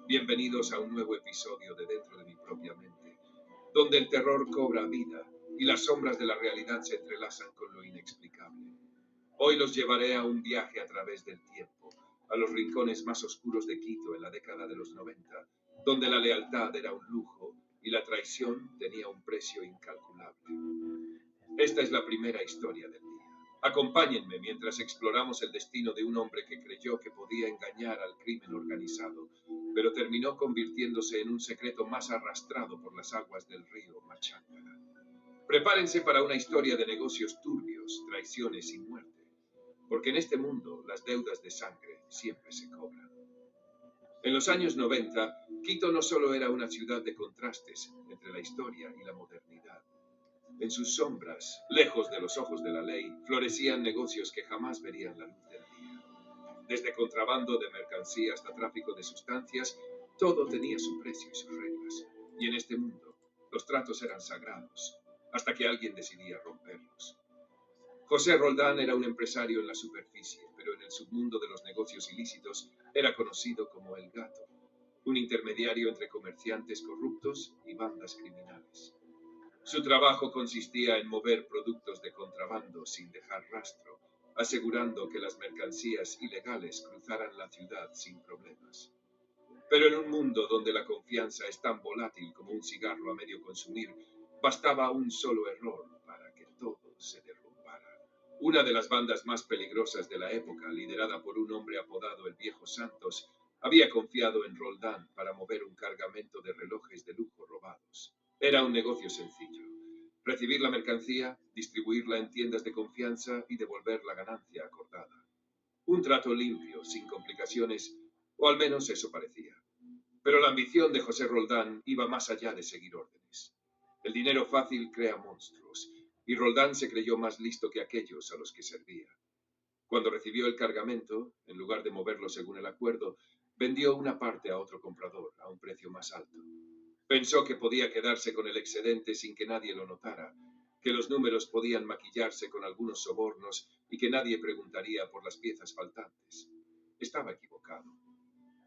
Bienvenidos a un nuevo episodio de Dentro de mi propia mente, donde el terror cobra vida y las sombras de la realidad se entrelazan con lo inexplicable. Hoy los llevaré a un viaje a través del tiempo, a los rincones más oscuros de Quito en la década de los 90, donde la lealtad era un lujo y la traición tenía un precio incalculable. Esta es la primera historia del día. Acompáñenme mientras exploramos el destino de un hombre que creyó que podía engañar al crimen organizado, pero terminó convirtiéndose en un secreto más arrastrado por las aguas del río Machángara. Prepárense para una historia de negocios turbios, traiciones y muerte, porque en este mundo las deudas de sangre siempre se cobran. En los años 90, Quito no solo era una ciudad de contrastes entre la historia y la modernidad. En sus sombras, lejos de los ojos de la ley, florecían negocios que jamás verían la luz del día. Desde contrabando de mercancía hasta tráfico de sustancias, todo tenía su precio y sus reglas. Y en este mundo, los tratos eran sagrados, hasta que alguien decidía romperlos. José Roldán era un empresario en la superficie, pero en el submundo de los negocios ilícitos era conocido como El Gato, un intermediario entre comerciantes corruptos y bandas criminales. Su trabajo consistía en mover productos de contrabando sin dejar rastro, asegurando que las mercancías ilegales cruzaran la ciudad sin problemas. Pero en un mundo donde la confianza es tan volátil como un cigarro a medio consumir, bastaba un solo error para que todo se derrumbara. Una de las bandas más peligrosas de la época, liderada por un hombre apodado el Viejo Santos, había confiado en Roldán para mover un cargamento de relojes de lujo robados. Era un negocio sencillo: recibir la mercancía, distribuirla en tiendas de confianza y devolver la ganancia acordada. Un trato limpio, sin complicaciones, o al menos eso parecía. Pero la ambición de José Roldán iba más allá de seguir órdenes. El dinero fácil crea monstruos, y Roldán se creyó más listo que aquellos a los que servía. Cuando recibió el cargamento, en lugar de moverlo según el acuerdo, vendió una parte a otro comprador a un precio más alto. Pensó que podía quedarse con el excedente sin que nadie lo notara, que los números podían maquillarse con algunos sobornos y que nadie preguntaría por las piezas faltantes. Estaba equivocado.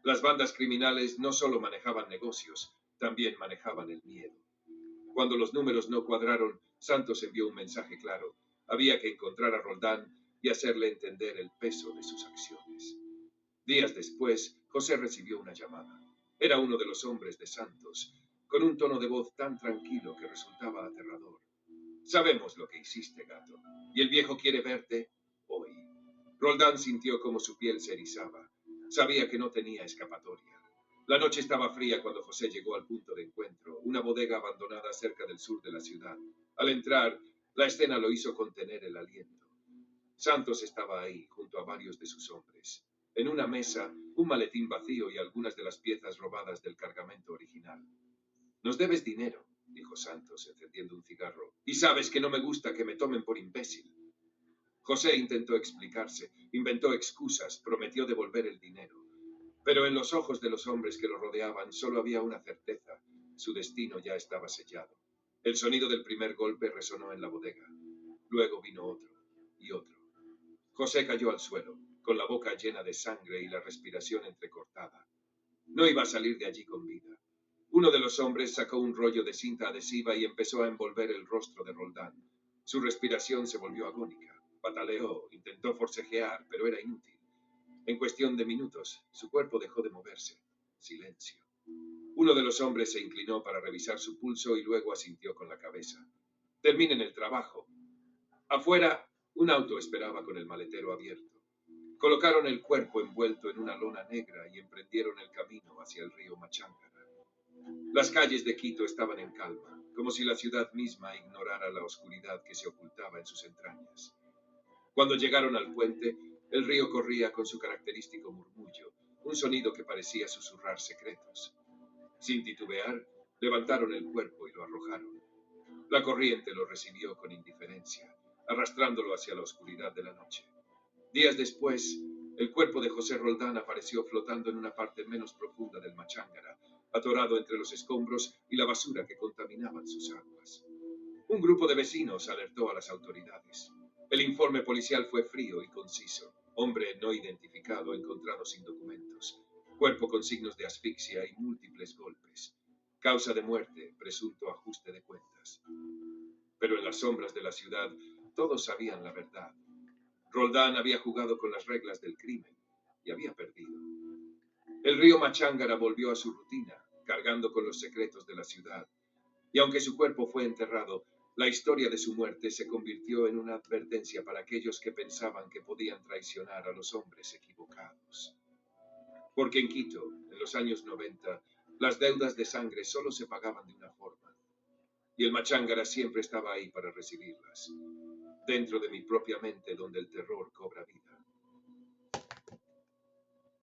Las bandas criminales no solo manejaban negocios, también manejaban el miedo. Cuando los números no cuadraron, Santos envió un mensaje claro: había que encontrar a Roldán y hacerle entender el peso de sus acciones. Días después, José recibió una llamada. Era uno de los hombres de Santos, con un tono de voz tan tranquilo que resultaba aterrador. Sabemos lo que hiciste, gato, y el viejo quiere verte hoy. Roldán sintió como su piel se erizaba. Sabía que no tenía escapatoria. La noche estaba fría cuando José llegó al punto de encuentro, una bodega abandonada cerca del sur de la ciudad. Al entrar, la escena lo hizo contener el aliento. Santos estaba ahí, junto a varios de sus hombres. En una mesa, un maletín vacío y algunas de las piezas robadas del cargamento original. Nos debes dinero, dijo Santos, encendiendo un cigarro, y sabes que no me gusta que me tomen por imbécil. José intentó explicarse, inventó excusas, prometió devolver el dinero. Pero en los ojos de los hombres que lo rodeaban solo había una certeza: su destino ya estaba sellado. El sonido del primer golpe resonó en la bodega. Luego vino otro y otro. José cayó al suelo, con la boca llena de sangre y la respiración entrecortada. No iba a salir de allí con vida. Uno de los hombres sacó un rollo de cinta adhesiva y empezó a envolver el rostro de Roldán. Su respiración se volvió agónica. Pataleó, intentó forcejear, pero era inútil. En cuestión de minutos, su cuerpo dejó de moverse. Silencio. Uno de los hombres se inclinó para revisar su pulso y luego asintió con la cabeza. Terminen el trabajo. Afuera, un auto esperaba con el maletero abierto. Colocaron el cuerpo envuelto en una lona negra y emprendieron el camino hacia el río Machángara. Las calles de Quito estaban en calma, como si la ciudad misma ignorara la oscuridad que se ocultaba en sus entrañas. Cuando llegaron al puente, el río corría con su característico murmullo, un sonido que parecía susurrar secretos. Sin titubear, levantaron el cuerpo y lo arrojaron. La corriente lo recibió con indiferencia, arrastrándolo hacia la oscuridad de la noche. Días después, el cuerpo de José Roldán apareció flotando en una parte menos profunda del Machángara, atorado entre los escombros y la basura que contaminaban sus aguas. Un grupo de vecinos alertó a las autoridades. El informe policial fue frío y conciso: hombre no identificado encontrado sin documentos. cuerpo con signos de asfixia y múltiples golpes. Causa de muerte, presunto ajuste de cuentas. Pero en las sombras de la ciudad, todos sabían la verdad. Roldán había jugado con las reglas del crimen y había perdido. El río Machángara volvió a su rutina, cargando con los secretos de la ciudad. Y aunque su cuerpo fue enterrado, la historia de su muerte se convirtió en una advertencia para aquellos que pensaban que podían traicionar a los hombres equivocados. Porque en Quito, en los años 90, las deudas de sangre solo se pagaban de una forma. Y el Machángara siempre estaba ahí para recibirlas. Dentro de mi propia mente donde el terror cobra vida.